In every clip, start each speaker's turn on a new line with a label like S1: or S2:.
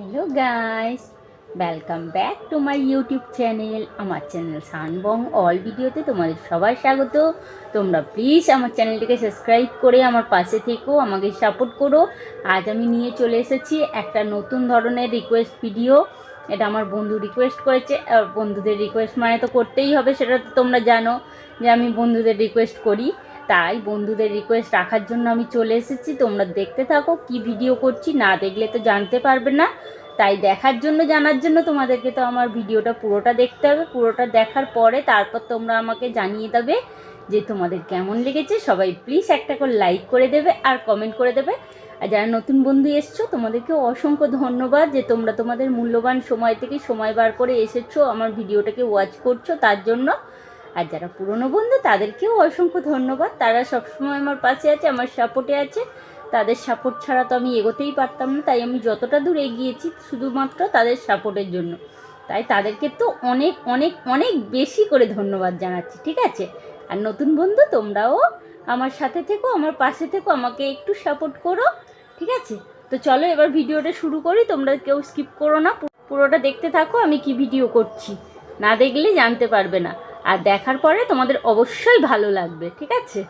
S1: Hello guys, welcome back to my YouTube channel. আমার channel সানবং all ভিডিওতে তোমাদের সবাই স্বাগত। তোমরা প্লিজ আমার চ্যানেলটিকে সাবস্ক্রাইব করে আমার পাশে থেকো, আমাকে সাপোর্ট করো। আজ আমি নিয়ে চলে এসেছি একটা নতুন ধরনের রিকোয়েস্ট ভিডিও। এটা আমার বন্ধু রিকোয়েস্ট করেছে। আর বন্ধুদের রিকোয়েস্ট মানে তো করতেই হবে, সেটা তো তোমরা জানো যে আমি বন্ধুদের রিকোয়েস্ট করি। তাই বন্ধুদের রিকোয়েস্ট রাখার জন্য আমি চলে এসেছি। তোমরা দেখতে থাকো কি ভিডিও করছি, না দেখলে তো জানতে পারবে না। তাই দেখার জন্য, জানার জন্য তোমাদেরকে তো আমার ভিডিওটা পুরোটা দেখতে হবে। পুরোটা দেখার পরে তারপর তোমরা আমাকে জানিয়ে দেবে যে তোমাদের কেমন লেগেছে। সবাই প্লিজ একটা করে লাইক করে দেবে আর কমেন্ট করে দেবে। আর যারা নতুন বন্ধু এসছো তোমাদেরকেও অসংখ্য ধন্যবাদ যে তোমরা তোমাদের মূল্যবান সময় থেকে সময় বার করে এসেছো আমার ভিডিওটাকে ওয়াচ করছো, তার জন্য। আর যারা পুরনো বন্ধু তাদেরকেও অসংখ্য ধন্যবাদ, তারা সবসময় আমার পাশে আছে, আমার সাপোর্টে আছে। তাদের সাপোর্ট ছাড়া তো আমি এগোতেই পারতাম না, তাই আমি যতটা দূর এগিয়েছি শুধুমাত্র তাদের সাপোর্টের জন্য। তাই তাদেরকে তো অনেক অনেক অনেক বেশি করে ধন্যবাদ জানাচ্ছি, ঠিক আছে? আর নতুন বন্ধু তোমরাও আমার সাথে থেকো, আমার পাশে থেকো, আমাকে একটু সাপোর্ট করো, ঠিক আছে? তো চলো এবার ভিডিওটা শুরু করি। তোমরা কেউ স্কিপ করো না, পুরোটা দেখতে থাকো আমি কি ভিডিও করছি। না দেখলে জানতে পারবে না, আর দেখার পরে তোমাদের অবশ্যই ভালো লাগবে, ঠিক আছে?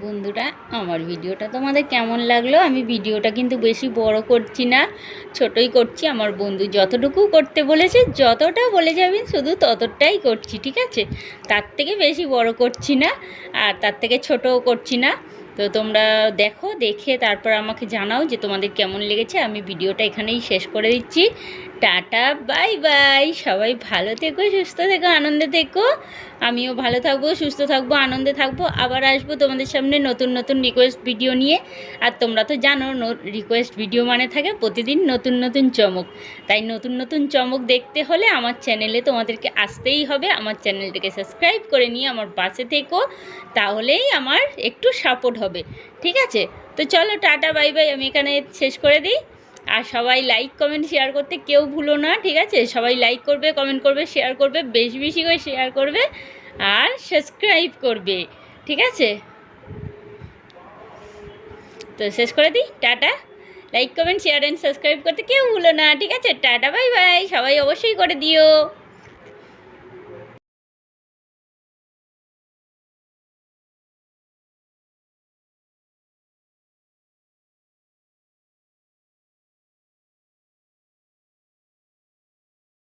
S1: বন্ধুরা, আমার ভিডিওটা তোমাদের কেমন লাগলো? আমি ভিডিওটা কিন্তু বেশি বড় করছি না, ছোটই করছি। আমার বন্ধু যতটুকু করতে বলেছে, যতটা বলে যাবেন শুধু ততটাই করছি, ঠিক আছে? তার থেকে বেশি বড় করছি না, আর তার থেকে ছোটও করছি না। তো তোমরা দেখো, দেখে তারপর আমাকে জানাও যে তোমাদের কেমন লেগেছে। আমি ভিডিওটা এখানেই শেষ করে দিচ্ছি। Tata, bye bye. সবাই ভালো থেকো, সুস্থ থেকো, আনন্দে থেকো। আমিও ভালো থাকবো, সুস্থ থাকবো, আনন্দে থাকবো। আবার আসবো তোমাদের সামনে নতুন নতুন রিকোয়েস্ট ভিডিও নিয়ে। আর তোমরা তো জানো, রিকোয়েস্ট ভিডিও মানে থাকে প্রতিদিন নতুন নতুন চমক। তাই নতুন নতুন চমক দেখতে হলে আমার চ্যানেলে তোমাদেরকে আসতেই হবে। আমার চ্যানেলটাকে সাবস্ক্রাইব করে নিয়ে আমার পাশে থেকো, তাহলেই আমার একটু সাপোর্ট হবে, ঠিক আছে? তো চলো, টাটা, বাই বাই। আমি এখানে শেষ করে দিই। আর সবাই লাইক, কমেন্ট, শেয়ার করতে কেউ ভুলো না, ঠিক আছে? সবাই লাইক করবে, কমেন্ট করবে, শেয়ার করবে, বেশি বেশি করে শেয়ার করবে, আর সাবস্ক্রাইব করবে, ঠিক আছে? তো শেষ করে দিই, tata. Like, comment, share and subscribe করতে কেউ ভুলো না, ঠিক আছে? Tata, bye bye. সবাই অবশ্যই করে দিও।